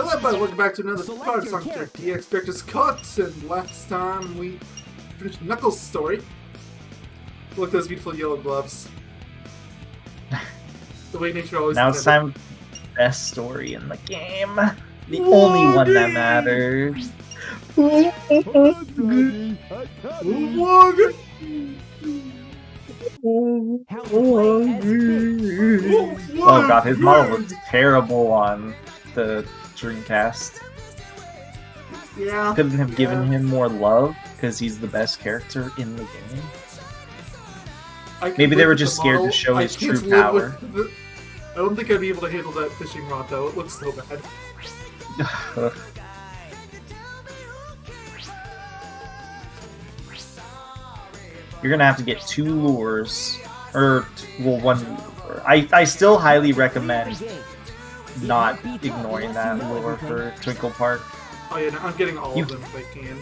Hello everybody, welcome back to another Fire Song DX Director's Cut, and last time we finished Knuckles' story. Look at those beautiful yellow gloves. The way nature always now it's time for the best story in the game. The only one that matters. Oh god, his model looks terrible on the Dreamcast. Yeah. Couldn't have given him more love because he's the best character in the game. Maybe they were just scared to show his true power. I don't think I'd be able to handle that fishing rod though. It looks so bad. You're gonna have to get 2 lures, or well, 1 lure. I still highly recommend not ignoring that lure for Twinkle Park. Oh yeah, no, I'm getting all of them if I can.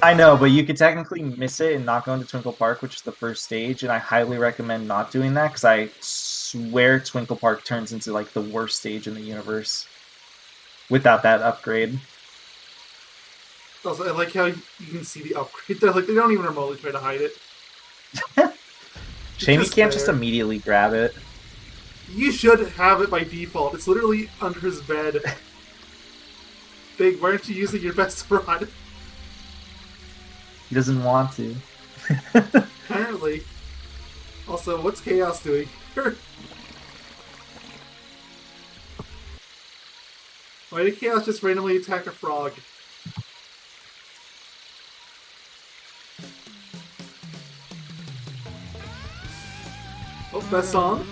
I know, but you could technically miss it and not go into Twinkle Park, which is the first stage, and I highly recommend not doing that because I swear Twinkle Park turns into like the worst stage in the universe without that upgrade. Also, I like how you can see the upgrade there. Like, they don't even remotely try to hide it. Shame you can't just immediately grab it. You should have it by default. It's literally under his bed. Big, why aren't you using your best rod? He doesn't want to. Apparently. Also, what's Chaos doing? Why did Chaos just randomly attack a frog? Oh, best song?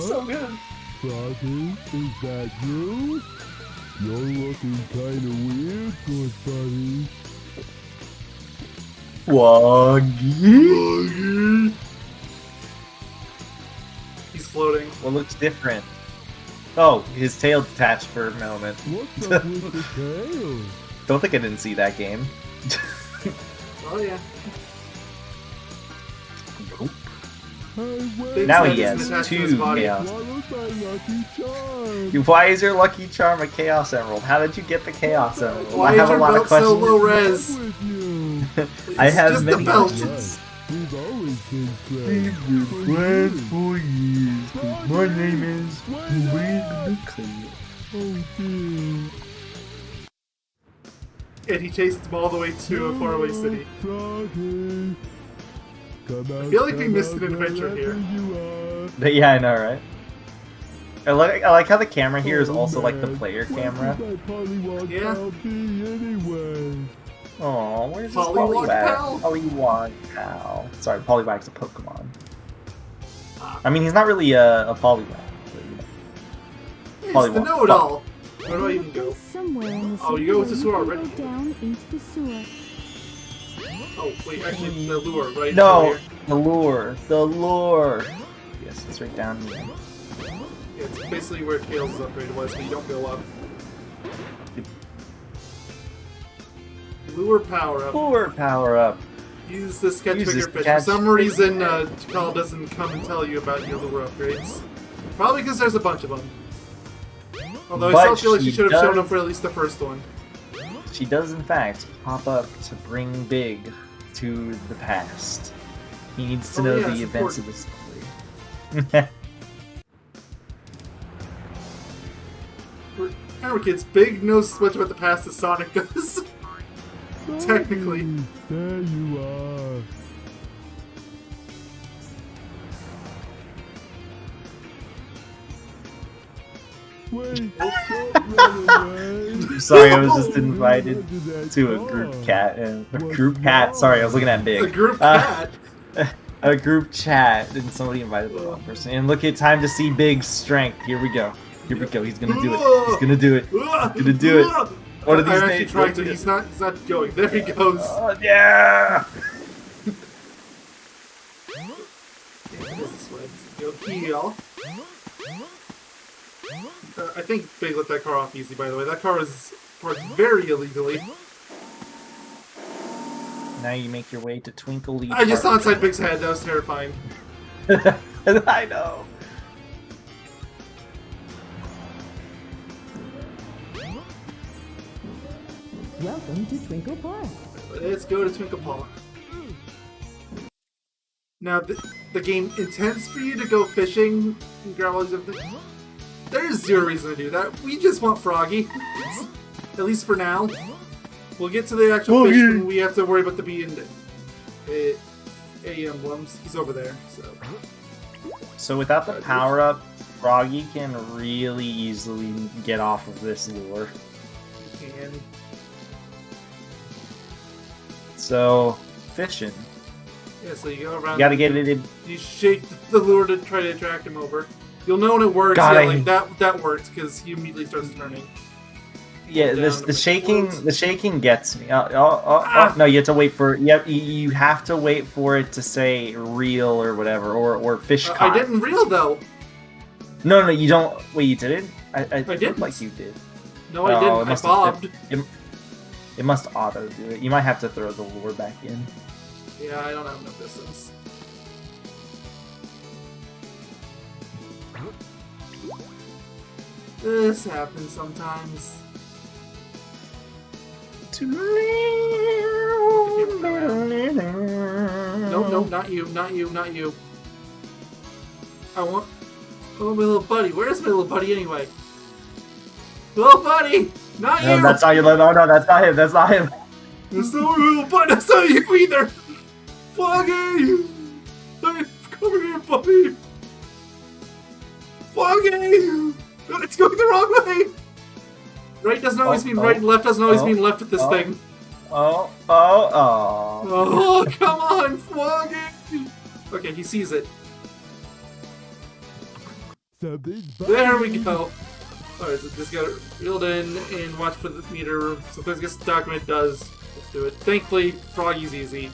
So good. Froggy, is that you? You're looking kinda weird, good buddy. Woggy. He's floating. What looks different? Oh, his tail detached for a moment. What's up with the tail? Don't think I didn't see that game. Oh yeah. Nope. Big Now Sand he isn't has attached to 2 his body. chaos. Swallowed my lucky charm. Why is your lucky charm a chaos emerald? How did you get the chaos emerald? Why I have is a your lot of belt so questions. low res? With you. I have just many the belt. questions. We've always been friends. We've been friends for years. My name is Oh dear. And he chased him all the way to a faraway city. Froggy. Come out, I feel like we come missed out an adventure wherever here. you are. Yeah, I know, right? I like how the camera here is also like the player camera. Yeah. Oh, where's this Poliwag pal? Poliwag pal. Sorry, Poliwag's a Pokemon. I mean, he's not really a Poliwag. It's Poliwag. the know-it-all. Where do I even go? Oh, you go with the sewer already. Down into the sewer. Oh, wait, actually, the lure, right? No, over here. the lure. The lure. Yes, it's right down here. Yeah, it's basically where Tails' upgrade was, but you don't go up. Lure power up. Lure power up. Use this catch Use bigger this fish. For catch some reason, Takal doesn't come and tell you about your lure upgrades. Probably because there's a bunch of them. Although I But still feel like she she should have shown does- up for at least the first one. She does, in fact, pop up to bring Big to the past. He needs to Oh, know yeah, the it's events important. of the story. Remember, kids, Big knows as much about the past as Sonic does. Technically. There you are. Wait, don't run away. Sorry, I was just invited to a group cat. Sorry, I was looking at Big. A group cat. A group chat, and somebody invited the wrong person. And look, it's time to see Big's strength. Here we go. Here we go. He's gonna do it. He's gonna do it. He's gonna do it. One of these I'm actually days. trying to. He's not going. There he goes. Oh, yeah! This way. Go heal. I think Big let that car off easy, by the way. That car was parked very illegally. Now you make your way to Twinkle Leaf. I just saw Park. inside Big's head. That was terrifying. I know. Welcome to Twinkle Park. Let's go to Twinkle Park. Now, the game intends for you to go fishing and grab all these other things. There's zero reason to do that. We just want Froggy. At least for now. We'll get to the actual fish when we have to worry about the bee and A emblems. He's over there, so. So without the power-up, Froggy can really easily get off of this lure. He can. So, fishing. Yeah, so you go around. You gotta get it in. You shake the lure to try to attract him over. You'll know when it works. God, yeah, like that worked because he immediately starts turning. Yeah, the shaking gets me. Oh, no, you have to wait for. Yep, you have to wait for it to say reel or whatever, or fish caught. I didn't reel though. No, you don't. Wait, you didn't? I didn't. Like you did. No, I didn't. I bobbed. It must auto do it. You might have to throw the lure back in. Yeah, I don't have enough distance. This happens sometimes. No, not you, not you, not you. I want my little buddy. Where's my little buddy anyway? Little buddy! Not No, you! that's not you. No, that's not him. That's not him. That's not my little buddy. That's not you either! Foggy! Come here, buddy! Foggy! It's going the wrong way! Right doesn't always mean right, and left doesn't always mean left with this thing. Oh. Oh, come on, Foggy! Okay, he sees it. There we go. Alright, so just got it reeled in and watch for the meter. Sometimes it gets stuck when it does. Let's do it. Thankfully, Froggy's easy.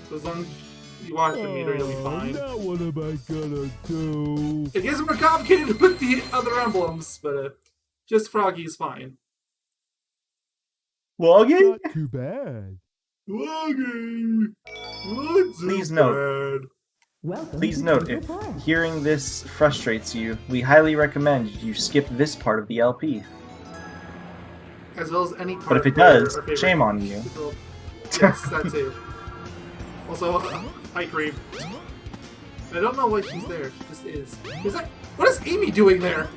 So as long as you watch the meter, you'll be fine. Now what am I gonna do? It gets more complicated with the other emblems, but just Froggy's fine. Login? Not too bad. Froggy! What's Please so note. bad? Welcome Please to note, Twinkle if Park. hearing this frustrates you, we highly recommend you skip this part of the LP. As well as any part. But if it where does, our favorite shame on you. people- Yes, that too. Also, hi Cream. I don't know why she's there. She just is. What is Amy doing there?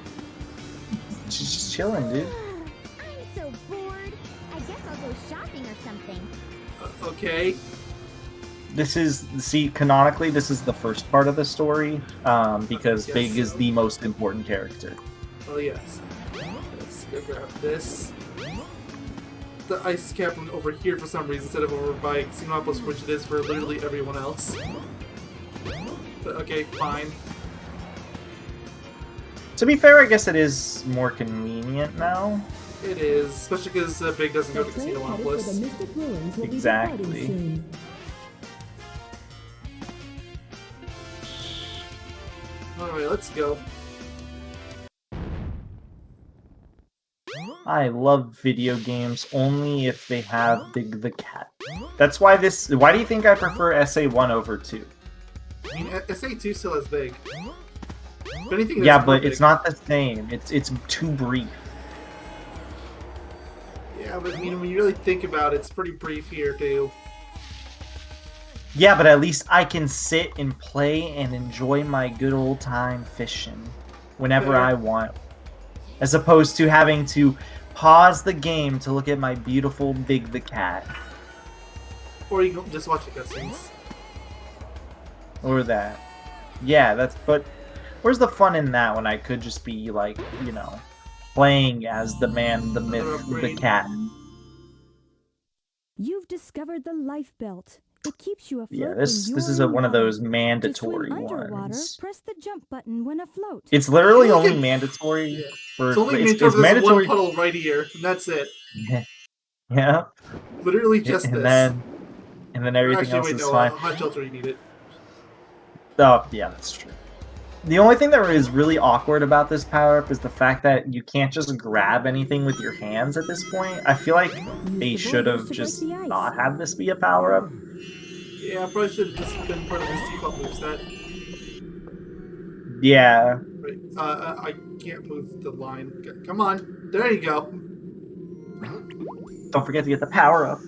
She's just chilling, dude. I'm so bored. I guess I'll go shopping or something. Okay. Canonically, this is the first part of the story, because Yes. Big is the most important character. Oh yes. Let's go grab this. The ice cap went over here for some reason instead of over by Xenopolis, which it is for literally everyone else. But okay, fine. To be fair, I guess it is more convenient now. It is, especially because Big doesn't go to The train headed for the Xenopolis. Mystic Ruins will Exactly. be departing soon. Alright, let's go. I love video games only if they have Big the Cat. That's why why do you think I prefer SA1 over 2? I mean, SA2 still has Big. If anything, Yeah, that's more but it's Big. not the same. It's too brief. Yeah, but I mean, when you really think about it, it's pretty brief here, too. Yeah, but at least I can sit and play and enjoy my good old time fishing whenever Fair. I want. As opposed to having to pause the game to look at my beautiful Big the Cat. Or you can just watch the cutscenes. Or that. Yeah, but where's the fun in that when I could just be like, playing as the man, the myth, the Upgrade. cat? You've discovered the life belt. It keeps you afloat. Yeah, when this you're is in one of water. those To mandatory swim underwater, ones. press the jump button when afloat. It's literally I feel like only it- mandatory Yeah. for It's only it's there's one mandatory. puddle right here, and that's it. Yeah, Literally just and this. then everything Actually, else wait, is no, fine. hot shelter you need it. Oh, yeah, that's true. The only thing that is really awkward about this power-up is the fact that you can't just grab anything with your hands at this point. I feel like they should have just not had this be a power-up. Yeah, probably should have just been part of his default moveset. Yeah. Right. I can't move the line. Come on. There you go. Don't forget to get the power-up.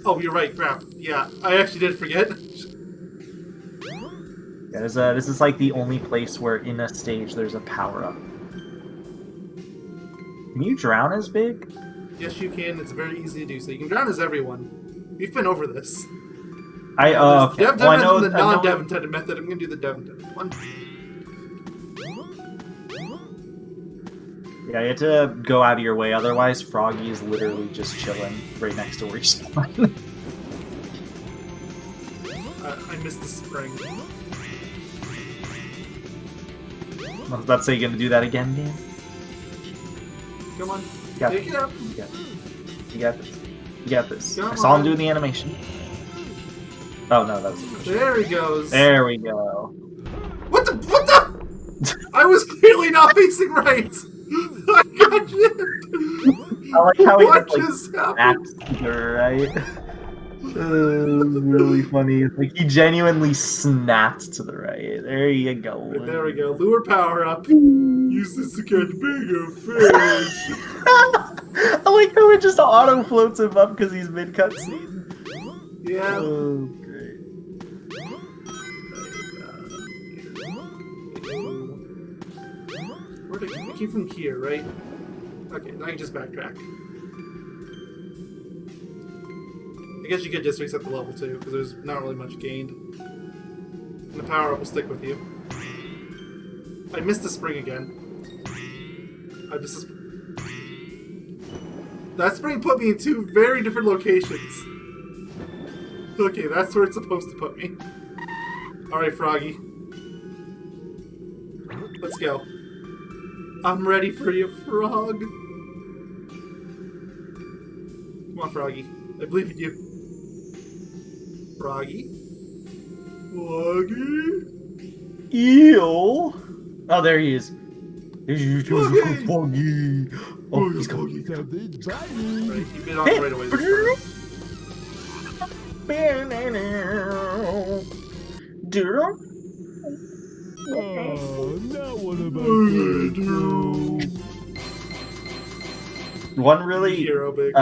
Oh, you're right. Crap. Yeah, I actually did forget. Yeah, this is like the only place where in a stage there's a power-up. Can you drown as big? Yes, you can. It's very easy to do so. You can drown as everyone. We've been over this. Okay. Dev Well, I and know the I know- non-dev intended method. I'm going to do the dev intended one. Yeah, you have to go out of your way, otherwise Froggy is literally just chilling right next to where you spawn. I missed the spring. I was about to say, you're gonna do that again, Dan? Come on. You got Take this. it up. You got this. You got this. You got this. Come I saw him on. doing the animation. Oh no, that was the question. There he goes. There we go. What the? What the? I was clearly not facing right. I got you. I like how he What just, like, just happened? snapped to the right. Really funny. Like he genuinely snapped to the right. There you go. There we go. Lure power up. Use this to catch bigger fish. I like how it just auto floats him up because he's mid cutscene. Yeah. Oh, great. Where did I came from here, right? Okay, now I can just backtrack. I guess you could just reset the level too, because there's not really much gained. And the power up will stick with you. I missed the spring again. I missed the That spring put me in two very different locations. Okay, that's where it's supposed to put me. Alright, Froggy. Let's go. I'm ready for you, Frog. Come on, Froggy. I believe in you. Froggy? Froggy? Eel. Oh, there he is. There's you Froggy! Foggy. Oh, he's coming. Something biting. Right, you bit on it right away this time. Oh, now what am I What gonna do? do? One really Hero big.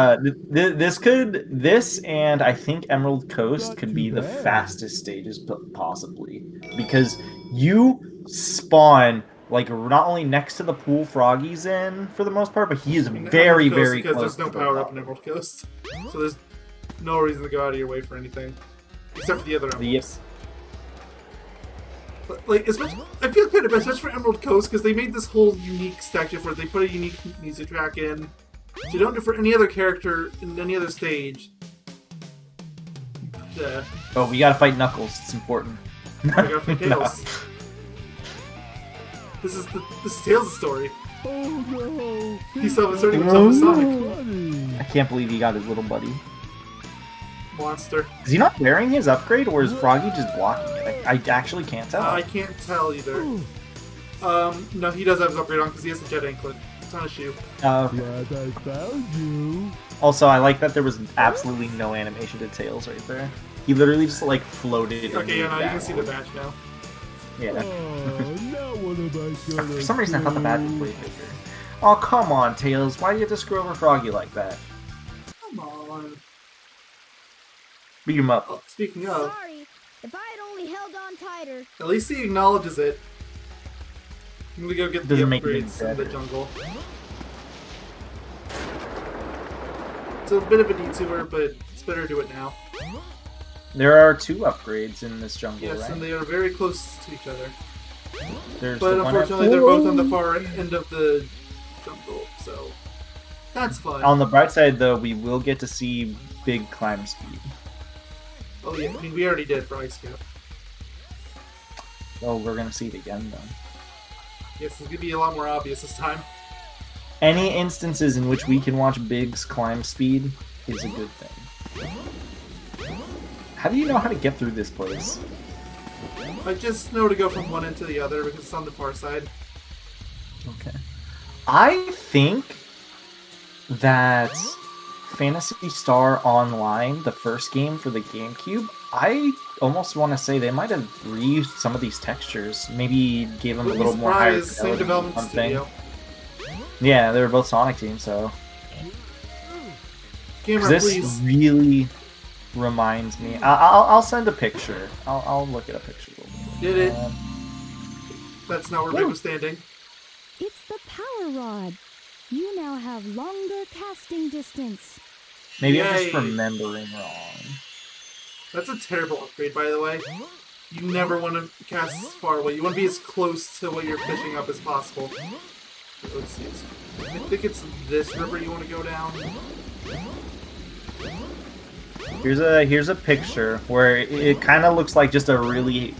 this and I think Emerald Coast could be the fastest stages possibly, because you spawn like not only next to the pool Froggy's in for the most part, but he is In very Emerald Coast, very because close. there's no to the power top. up in Emerald Coast, so there's no reason to go out of your way for anything, except for the other emeralds. Yes. But, like, especially, I feel kind of bad, especially for Emerald Coast, because they made this whole unique statue for it. They put a unique music track in. So you don't do it for any other character in any other stage. Oh, we gotta fight Knuckles. It's important. I gotta fight No. Tails. This is Tails' story. Oh no! He's self-asserting himself as Sonic. Funny. I can't believe he got his little buddy. Monster. Is he not wearing his upgrade, or is Froggy just blocking it? I actually can't tell. I can't tell either. No, he does have his upgrade on because he has a jet anklet. It's on his shoe. Okay. Glad I found you. Also, I like that there was absolutely no animation to Tails right there. He literally just like floated. Okay, yeah, and now you can moved see the badge now. Yeah. Oh, now what am I gonna For some reason, I thought the do? badge was way bigger. Oh, come on, Tails. Why do you have to screw over Froggy like that? Come on. Beat him up. Oh, speaking of, Sorry, if I had only held on tighter. at least he acknowledges it. I'm gonna go get the Doesn't make it any upgrades in the better. jungle. It's a bit of a detour, but it's better to do it now. There are 2 upgrades in this jungle, Yes, right? and they are very close to each other. There's But the one at unfortunately, they're both on the 4. far end of the jungle, so that's fun. On the bright side, though, we will get to see big climb speed. Oh yeah, I mean we already did for Ice Cap. Oh, we're gonna see it again, though. Yes, it's gonna be a lot more obvious this time. Any instances in which we can watch Big's climb speed is a good thing. How do you know how to get through this place? I just know to go from one end to the other because it's on the far side. Okay. I think that Phantasy Star Online, the first game for the GameCube, I almost want to say they might have reused some of these textures. Maybe gave them a little more higher Same fidelity development or something. studio. Yeah, they were both Sonic teams, so. Camera, This please. really reminds me. I'll send a picture. I'll look at a picture. Did it? That's not where Meg was standing. It's the power rod. You now have longer casting distance. Maybe I'm just Yay. remembering wrong. That's a terrible upgrade, by the way. You never want to cast far away. You want to be as close to what you're fishing up as possible. Let's see. I think it's this river you want to go down. Here's a picture where it kind of looks like just a really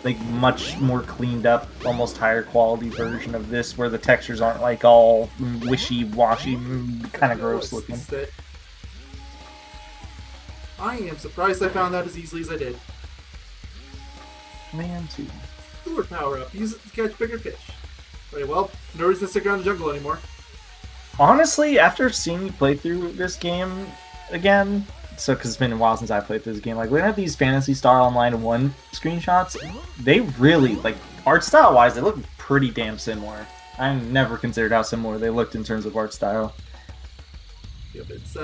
like much more cleaned up, almost higher quality version of this, where the textures aren't like all wishy-washy, kind of gross looking. I am surprised I found that as easily as I did. Man, too. Lure power up. Use it to catch bigger fish. Very well. No reason to stick around the jungle anymore. Honestly, after seeing you play through this game again, so because it's been a while since I played through this game, like looking at these Phantasy Star Online 1 screenshots, they really, like, art style wise, they look pretty damn similar. I never considered how similar they looked in terms of art style. Yep, it's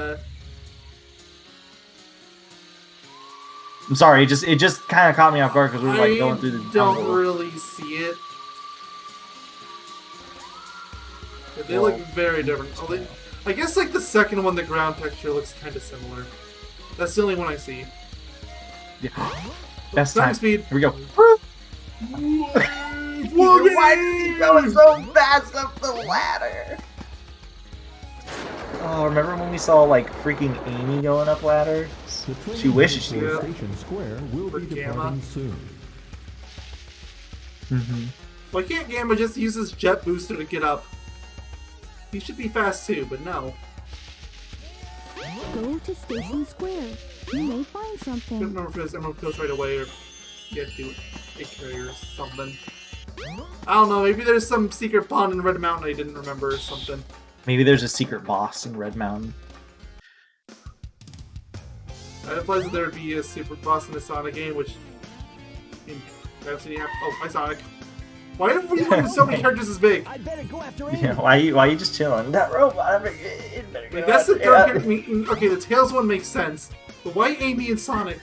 I'm sorry, it just kind of caught me off guard because we were like going through the don't jungle. really see it. But they look very different. Oh, I guess like the second one, the ground texture looks kind of similar. That's the only one I see. Yeah. Best Time time. speed. Here we go. Why is he going so fast up the ladder? Oh, remember when we saw like freaking Amy going up ladders? The train She wishes she for did. Station Square will For be Gamma. departing soon. Mm-hmm. Why can't Gamma just use his jet booster to get up? He should be fast too, but no. Go to Station Square. You may find I don't something. remember if it's Emerald Coast right away or you have to do a carrier or something. I don't know, maybe there's some secret pond in Red Mountain I didn't remember or something. Maybe there's a secret boss in Red Mountain. I implies that there would be a super boss in the Sonic game, which I haven't seen yet. Oh, hi Sonic. Why have we got so many characters this big? I better go after Amy. Yeah, why you just chilling? That robot, it better Like, go that's the out. third Yeah. character. Okay, the Tails one makes sense, but why Amy and Sonic?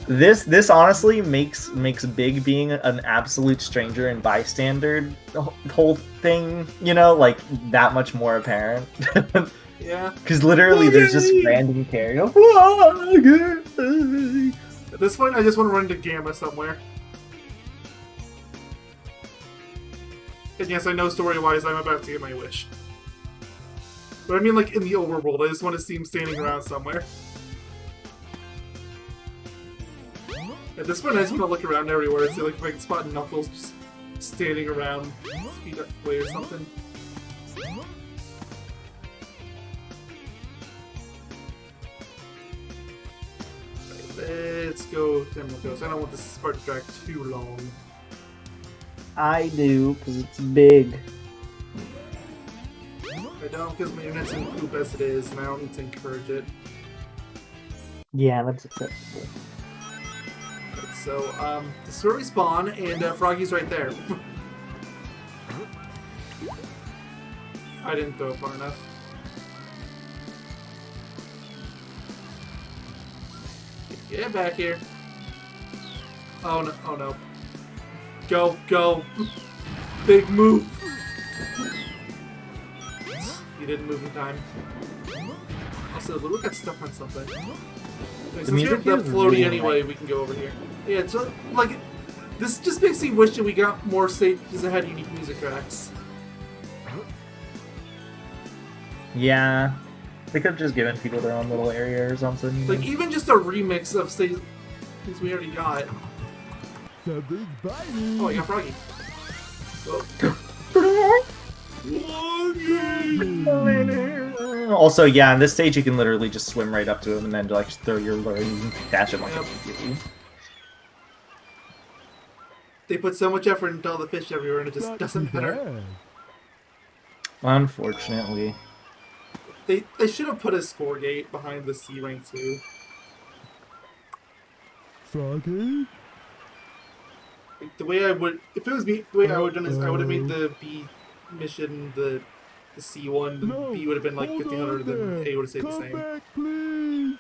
This honestly makes Big being an absolute stranger and bystander whole thing, you know, like that much more apparent. Yeah. Because literally there's just random characters. At this point, I just want to run into Gamma somewhere. And yes, I know story-wise I'm about to get my wish. But I mean like in the overworld, I just want to see him standing around somewhere. At this point, I just want to look around everywhere and see like if I can spot Knuckles just standing around, speed up way or something. Let's go to Emerald Coast. I don't want this part to drag too long. I do, because it's big. I don't, because my internet's in poop as it is, and I don't need to encourage it. Yeah, that's acceptable. Right, so, this is where we spawn, and Froggy's right there. I didn't throw it far enough. Get back here. Oh no, oh no. Go, go. Big move. You didn't move in time. Also, the Lulu got stuck on something. Okay, since we have the music is floaty really anyway, we can go over here. Yeah, it's like, this just makes me wish that we got more stages that had unique music tracks. Yeah. They could have just given people their own little area or something. Like, even just a remix of stages we already got. Something's biting. Oh, I got Froggy. Oh. Also, yeah, on this stage you can literally just swim right up to him and then like throw your lure and you can catch him like Yep. immediately. they put so much effort into all the fish everywhere, and it just Not doesn't too matter. bad. Unfortunately. They should have put a score gate behind the C rank too. Froggy? Like, the way I would, if it was me, the way I would have done is I would have made the B mission the C one. The No, B would have been like hold 1500, on then there. A would have stayed the Come same. back, please.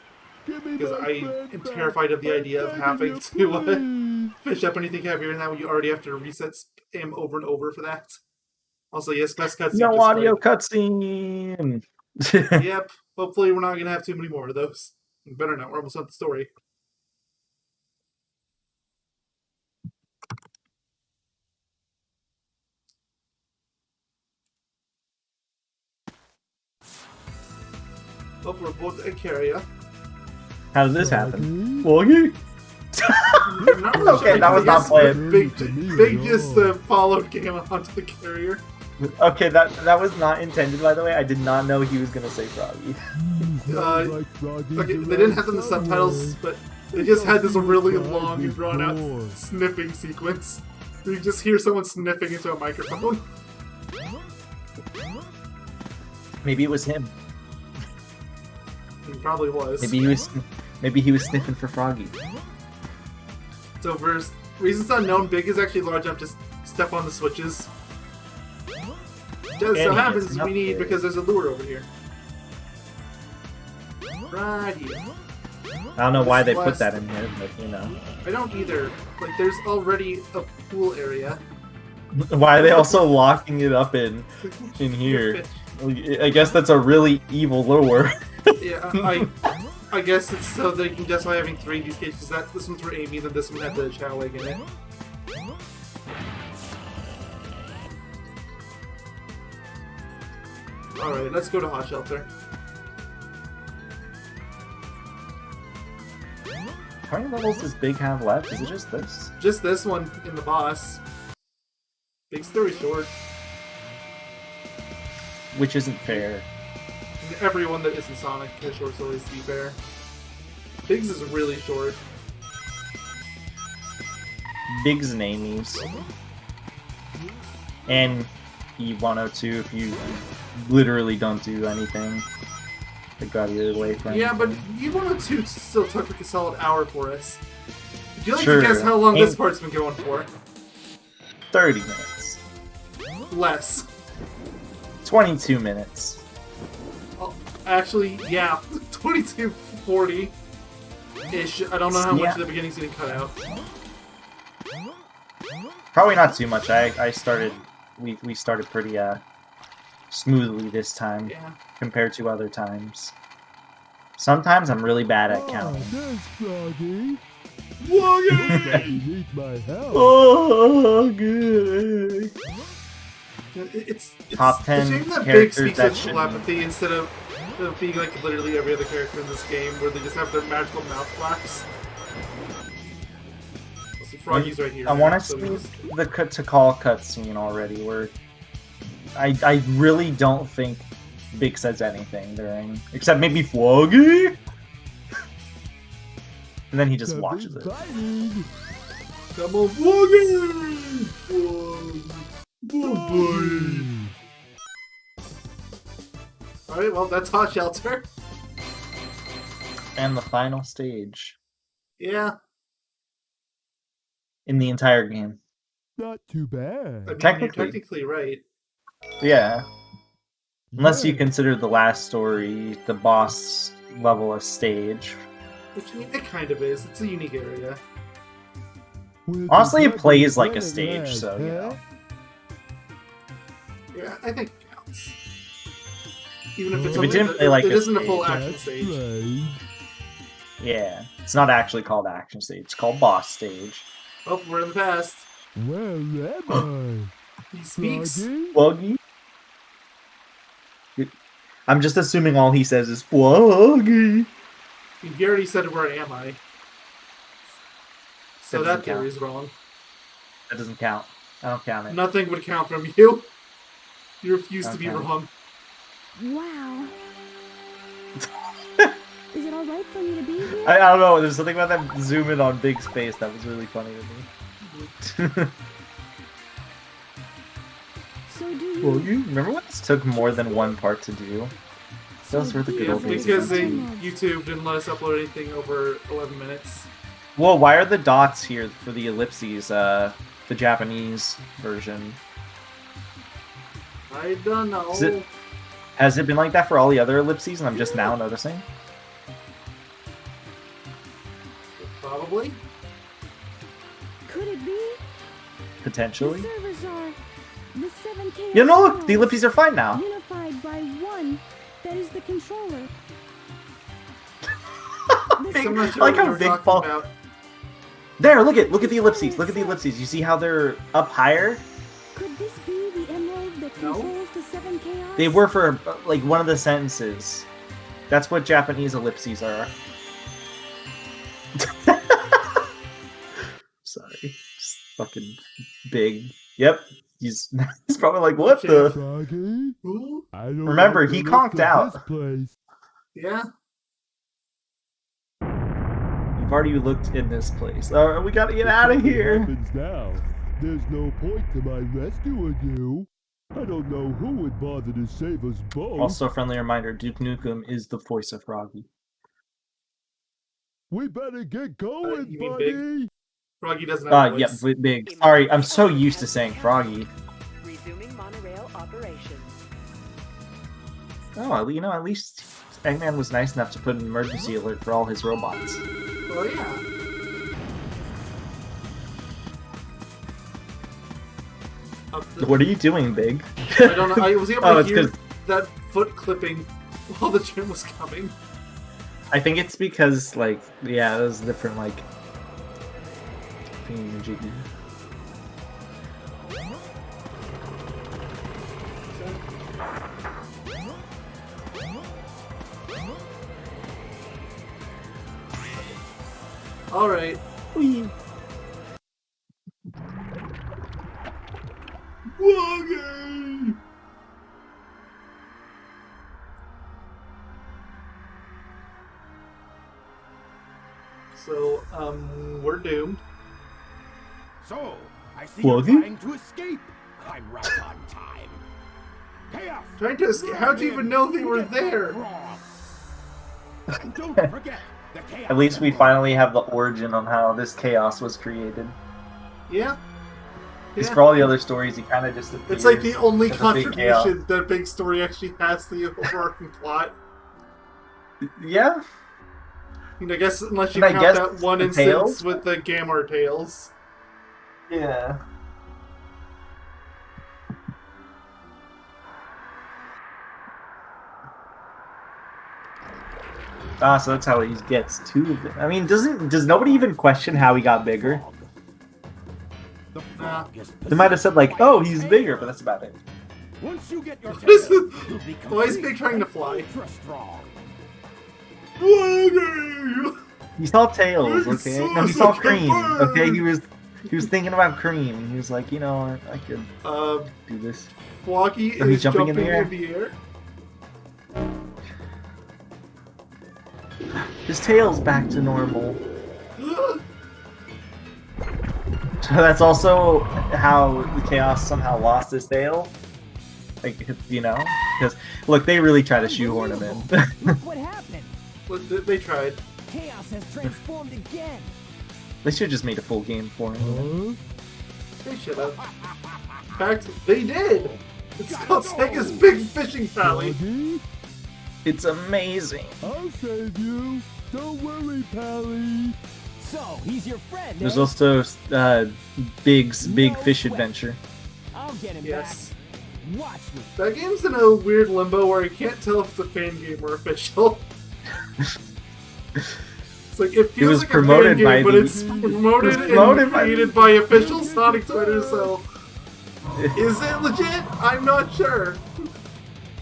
Give me Because my I friend am back. terrified of the I'm idea of begging having you, to please. fish up anything heavier, and that when you already have to reset spam over and over for that. Also, yes, best cutscene. No audio displayed. cutscene. Yep. Hopefully, we're not gonna have too many more of those. Better not. We're almost at the story. Oh, we're both at Caria. How did this happen? Froggy? Woggy? I'm not really Okay, sure. that was I not guess planned. Big just followed Game onto the carrier. Okay, that was not intended, by the way. I did not know he was gonna say Froggy. Sounds like Froggy's Okay, they around didn't have them in the subtitles, somewhere. but they just had this really Frog long and drawn out before. sniffing sequence. You just hear someone sniffing into a microphone. Maybe it was him. He probably was. Maybe he was sniffing for Froggy. So for reasons unknown, Big is actually large enough to step on the switches. Just so And he happens gets we need upgrade. because there's a lure over here. Right here. I don't know why they put Last- that in here, but you know. I don't either. Like, there's already a pool area. Why are they also locking it up in here? I guess that's a really evil lure. Yeah, I guess it's so they can justify having three of these cages. That this one's for Amy, then this one had the chow egg in it. Alright, let's go to Hot Shelter. How many levels does Big have left? Is it just this? Just this one in the boss. Big story short. Which isn't fair. Everyone that isn't Sonic has short stories, to be fair. Big's is really short. Big's and Amy's. And E102 if you literally don't do anything. It got you away from Yeah, but anything. U102 still took like a solid hour for us. Would you like Sure. to guess how long Amy- this part's been going for? 30 minutes. Less. 22 minutes. Oh, actually, yeah, 22:40-ish. I don't know how much Yeah. of the beginning's getting cut out. Probably not too much. I started we started pretty smoothly this time Yeah. compared to other times. Sometimes I'm really bad at Ah, counting. there's Froggy. Whoa, He needs my help. Oh, good. It's Top a 10 shame that Big characters speaks that with should- telepathy instead of being like literally every other character in this game, where they just have their magical mouth flaps. So Froggy's right here. I want to so see we just- the cut to call cutscene already, where I really don't think Big says anything during, except maybe Froggy, and then he just That's watches it. exciting. Come on, Froggy! Froggy! Alright, well, that's Hot Shelter. And the final stage Yeah. in the entire game. Not too I bad. mean, Technically. you're technically right. Yeah, unless you Yeah. consider the last story the boss level a stage. Which, I mean, it kind of is. It's a unique area. Well, Honestly, it the plays like a planet stage, lads, so, you huh? know. Yeah, I think it counts. Even if it's If it something didn't that, play like it a isn't a full stage, action That's stage. right. Yeah, it's not actually called action stage. It's called boss stage. Oh, we're in the past. Where am He I? speaks. Froggy? Froggy? I'm just assuming all he says is Froggy. He already said, "Where am I?" So That that doesn't theory count. is wrong. That doesn't count. I don't count it. Nothing would count from you. You refuse to be Okay. wrong. Wow. Is it alright for me to be here? I don't know. There's something about that zoom in on Big's face that was really funny to me. So do you? Well, you remember when this took more than one part to do? Those were the good Yeah, old days. because YouTube didn't let us upload anything over 11 minutes. Well, why are the dots here for the ellipses? The Japanese version. I don't know. Has it been like that for all the other ellipses, and I'm just now noticing? Probably. Could it be? Potentially. The servers are the 7K. Yeah, no, look, the ellipses are fine now. Unified by one. That is the controller. Big- I'm not sure like what how you were big talking fall- about. There, look at the ellipses. Look at the ellipses. You see how they're up higher? Could this be the emerald that No. controls the 7 chaos? They were for like one of the sentences. That's what Japanese ellipses are. Sorry, just fucking big. Yep, he's probably like, what the? Froggy? Ooh, I don't Remember, like the he look conked of out. This place. yeah. You've already looked in this place. We gotta get out of What here. happens now? There's no point to my rescuing you. I don't know who would bother to save us both. Also, a friendly reminder: Duke Nukem is the voice of Froggy. We better get going, you mean buddy. Big? Froggy doesn't have a Yeah, voice. big. Sorry, I'm so used to saying Froggy. Resuming monorail operations. Oh, you know, at least Eggman was nice enough to put an emergency alert for all his robots. Well, yeah. What are you doing, Big? I don't know. I was able Oh, to it's hear 'cause- that foot clipping while the gym was coming. I think it's because, like, yeah, it was different, like, thingy-majiggy. Alright. Woggy! So, we're doomed. So, I see Woggy? you're trying to escape. I'm right on time. Chaos! Trying to escape? How'd you even know they were there? Don't forget the chaos. At least we finally have the origin on how this chaos was created. Yeah? Because Yeah. for all the other stories, he kind of just appears. It's like the only as a big chaos. contribution that Big Story actually has to the overarching plot. Yeah, I mean, I guess unless you And I count guess that one the instance tails? with the Gamma Tails. yeah. Ah, so that's how he gets two of them. I mean, does nobody even question how he got bigger? The frog is They might have said like, "Oh, he's bigger," but that's about it. Once you get your What is tail, it? you'll become Why is Big trying to fly? ultra strong. Woggy! He saw tails, It's okay? so No, he saw such a cream, bird. okay? He was thinking about cream. He was like, you know, I could do this. Woggy Are you is jumping jumping in the air? air. His tail's back to normal. So that's also how the Chaos somehow lost his tail. Like, you know? Because, look, they really try to shoehorn him in. Look what happened! Well, they tried. Chaos has transformed again! They should have just made a full game for him. They should have. In fact, they did! It's called Sega's Big Fishing Pally. Froggy, It's amazing. I'll save you. Don't worry, Pally. So, he's your friend, There's eh? also Big's Big No Fish sweat. Adventure. I'll get him Yes. back. Watch me. That game's in a weird limbo where I can't tell if it's a fan game or official. It's like, it feels was like promoted a fan by game, but the- it's promoted, promoted and by- created by official Sonic Twitter, so... Is it legit? I'm not sure.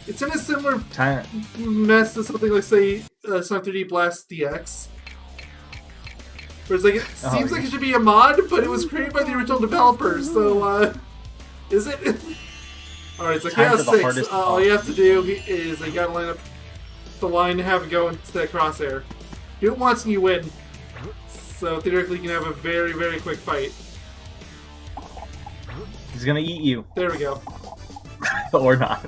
It's in a similar Time. mess to something like, say, Sonic 3D Blast DX. Where it's like, it seems like it should be a mod, but it was created by the original developers, so, is it? Alright, so Time for Chaos the 6, hardest all boss. you have to do is you gotta line up the line and have it go into that crosshair. Do it once and you win. So theoretically you can have a very, very quick fight. He's gonna eat you. There we go. Or not.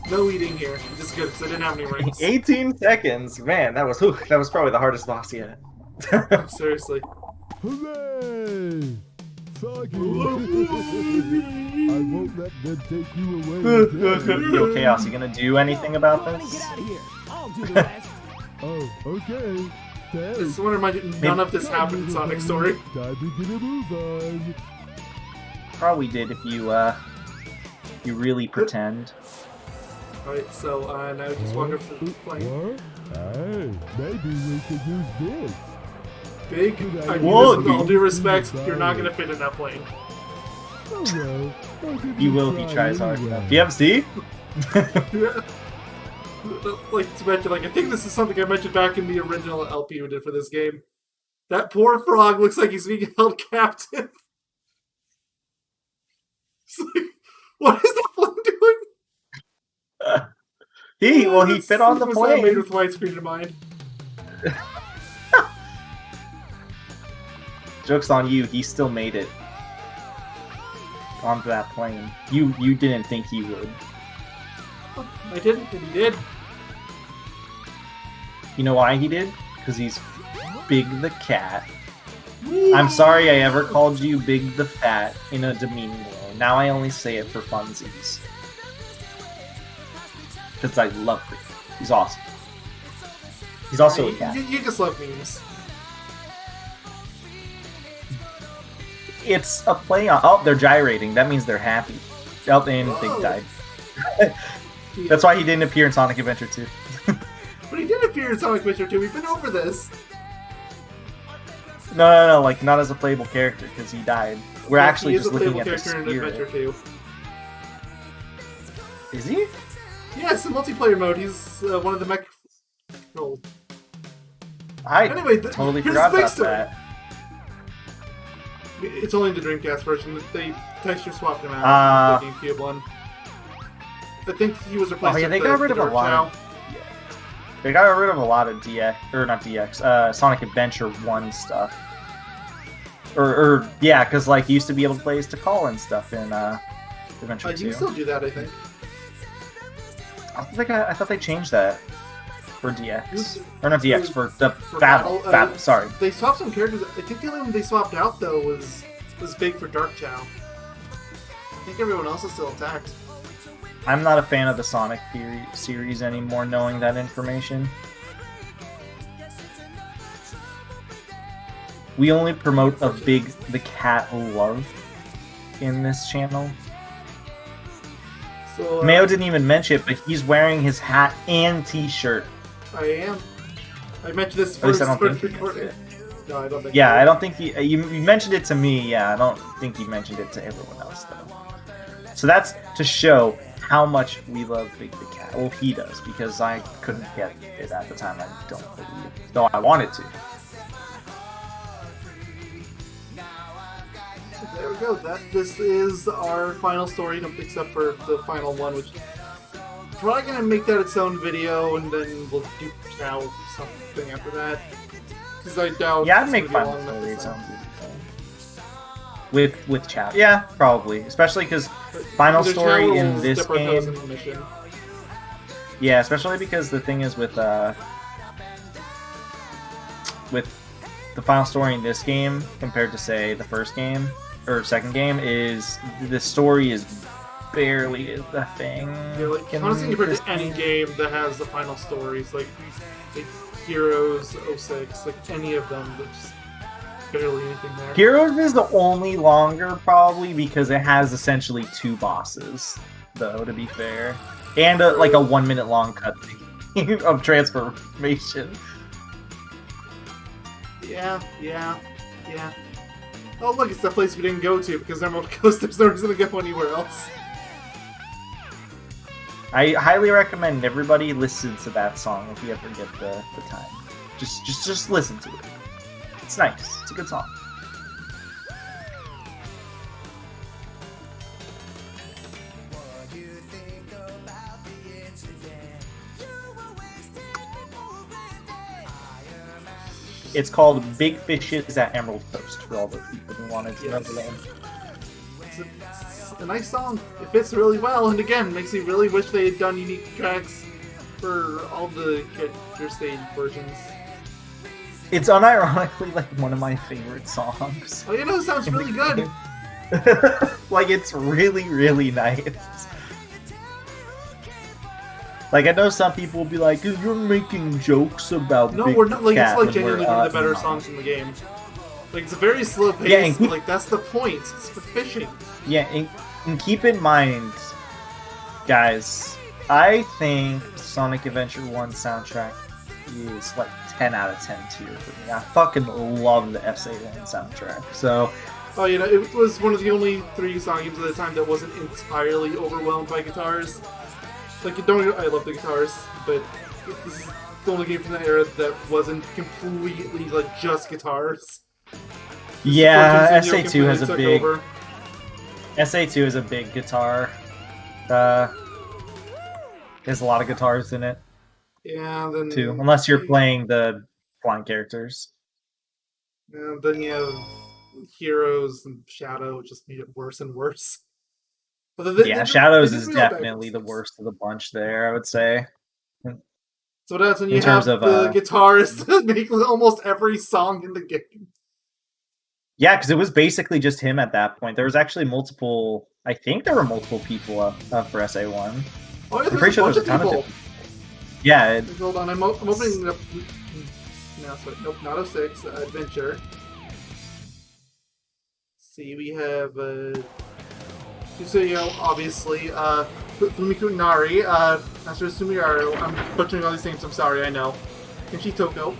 No eating here. Just good, because I didn't have any rings. 18 seconds. Man, that was probably the hardest boss yet. Seriously. Hooray! Soggy! I won't let them take you away again. Yo, Chaos, you gonna do anything about Get this? out of here. I'll do the rest. Oh, okay. This Thanks. is one none of this happened in Sonic Story. Time to get a move on. Probably did if you really pretend. Alright, so now just walk up to the plane. What? Hey, maybe we could use this. Big, I mean, Whoa, this with all dude. due respect, you're not gonna fit in that plane. Oh well. I'll give He it a will if he try tries hard anyway. enough. DMC? Like to mention, like I think this is something I mentioned back in the original LP we did for this game. That poor frog looks like he's being held captive. It's like, what is that plane doing? He fit on the Was that made plane. with widescreen in mind? Joke's on you, he still made it. Onto that plane. You didn't think he would. I didn't, and he did. You know why he did? Because he's Big the Cat. I'm sorry I ever called you Big the Fat in a demeaning way. Now I only say it for funsies. Because I love Big. He's awesome. He's also a cat. You just love memes. It's a play on... Oh, they're gyrating. That means they're happy. Oh, and Whoa. Big died. That's why he didn't appear in Sonic Adventure 2. But he did appear in Sonic Adventure 2. We've been over this. No, like, not as a playable character, because he died. We're actually he is just a looking playable at the character in Adventure spirit. 2. Is he? Yes, in multiplayer mode, he's one of the mech. Oh. I Anyway, totally here's forgot the big about story. that. It's only the Dreamcast version. They texture swapped him out. The GameCube one. I think he was replaced. Oh yeah, with they got rid of a Dark lot. Chow. They got rid of a lot of DX, or not DX, Sonic Adventure 1 stuff. Or yeah, because like you used to be able to play as to call and stuff in Adventure You 2. can still do that, I think. I thought they changed that for DX, or not DX for the For battle. battle, Sorry. They swapped some characters. I think the only one they swapped out though was big for Dark Chow. I think everyone else is still intact. I'm not a fan of the Sonic series anymore, knowing that information. We only promote a Big the Cat love in this channel. So Mayo didn't even mention it, but he's wearing his hat and t-shirt. I am. I mentioned this At least I first don't think he recording. No, I don't think. Yeah, so. I don't think you mentioned it to me. Yeah, I don't think you mentioned it to everyone else though. So that's to show how much we love Big the Cat. Well, he does, because I couldn't get it at the time. I don't believe, though I wanted to. There we go. This is our final story, except for the final one, which probably gonna make that its own video, and then we'll do Chow something after that. Because I doubt. Yeah, I'd it's make gonna be Final long enough Story to its own with Chow. Yeah, probably, especially because Final Either Story Chow in will this dip our toes game. in the mission. Yeah, especially because the thing is with the Final Story in this game compared to say the first game or second game is the story is barely the thing. Yeah, like in honestly, compared this to any game that has the final stories, like Heroes 06, like any of them, there's barely anything there. Heroes is the only longer probably because it has essentially 2 bosses, though, to be fair. And like a 1 minute long cutscene of transformation. Yeah. Oh look, it's that place we didn't go to because Emerald Coast, there's no reason to go anywhere else. I highly recommend everybody listen to that song if you ever get the time. Just listen to it. It's nice. It's a good song. It's called Big Fishes at Emerald Coast for all those people who wanted to know the name. It's a nice song. It fits really well, and again, makes me really wish they had done unique tracks for all the character stage versions. It's unironically like one of my favorite songs. Oh, you know, it sounds really good. Like, it's really, really nice. Like, I know some people will be like, you're making jokes about No, Big we're not. Like, Cat it's like when genuinely we're, one of the better no. songs in the game. Like, it's a very slow pace, Yeah, and but like that's the point. It's for fishing. Yeah, and keep in mind, guys, I think Sonic Adventure 1 soundtrack is like 10 out of 10 tier for me. I fucking love the SA1 soundtrack. So, Oh, you know, it was one of the only 3 Sonic games at the time that wasn't entirely overwhelmed by guitars. Like, I love the guitars, but this is the only game from that era that wasn't completely like just guitars. yeah, Fortune Zenio SA2 has a completely big took over. SA2 is a big guitar. There's a lot of guitars in it Yeah, then too, unless you're playing the flying characters. And then you have Heroes and Shadow, which just made it worse and worse. But Yeah, Shadows they is did real bad definitely the things. worst of the bunch there, I would say. So that's when you In have terms of, the guitarist that make almost every song in the game. Yeah, because it was basically just him at that point. There was actually multiple. I think there were multiple people up for SA1. Oh yeah, I'm there's pretty a sure bunch there's a ton people. of Yeah, Hold on, I'm opening it up. No, sorry, nope, not 06. Adventure. See, we have Kusuyo, obviously. Fumiko Nari, Master Sumiyaru. I'm butchering all these names. I'm sorry, I know. Kenshi Toko.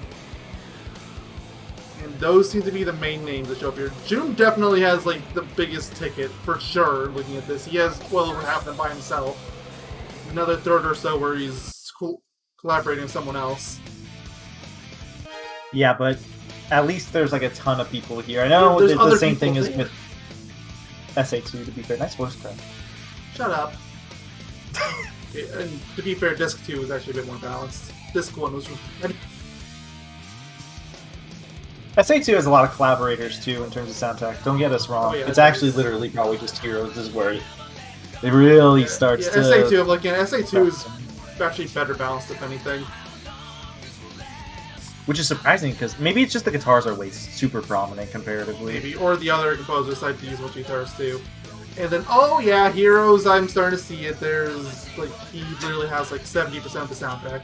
And those seem to be the main names that show up here. Jun definitely has like the biggest ticket for sure. Looking at this, he has well over half of them by himself. Another third or so where he's collaborating with someone else. yeah, but at least there's like a ton of people here. I know There's the other same people thing is there. with SA2. To be fair, nice voice crack. Shut up. Okay, and to be fair, Disc 2 was actually a bit more balanced. Disc 1 was... SA2 has a lot of collaborators too in terms of soundtrack. Don't get us wrong. Oh, yeah, it's it actually does. literally probably just Heroes is where it really starts to. SA2, I'm looking at SA2 is actually better balanced, if anything. Which is surprising because maybe it's just the guitars are way super prominent comparatively. Maybe. Or the other composers like to use multi guitars too. And then, oh yeah, Heroes, I'm starting to see it. There's, like, he literally has like 70% of the soundtrack.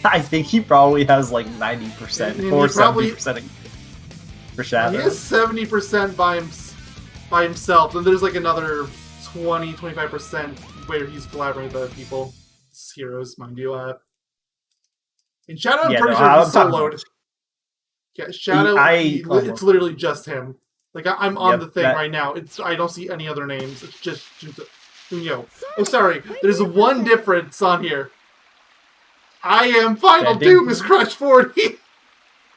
I think he probably has like 90% And or he probably- 70% for He Shadow. has 70% by himself, and there's like another 20-25% where he's collaborating with other people. It's Heroes, mind you. In Shadow, I'm Yeah, pretty no, sure I'm he's talking soloed. about- Yeah, Shadow, it's literally just him. Like, I'm on Yep, the thing that- right now. I don't see any other names. It's just Junyo. Oh, sorry. There's one difference on here. I am Final Yeah, Doom is Crush 40.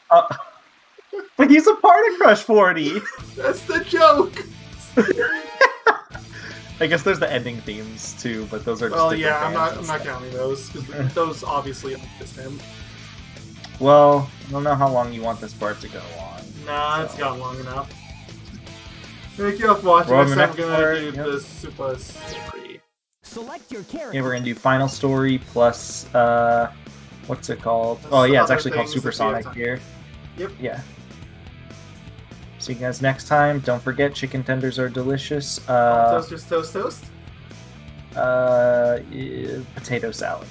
But he's a part of Crush 40. That's the joke. I guess there's the ending themes too, but those are just Well, different yeah, I'm bands not and stuff. counting those because those obviously aren't just him. Well, I don't know how long you want this part to go on. Nah, it's So. gone long enough. Thank you all for watching. Well, Next the time next we're gonna part, do yep. the Super Story. Select your character. Yeah, we're gonna do Final Story plus what's it called? Plus Oh yeah, it's other actually called things if we have Supersonic time. here. Yep. Yeah. See you guys next time. Don't forget, chicken tenders are delicious. Toasters, toast, toast. Potato salad.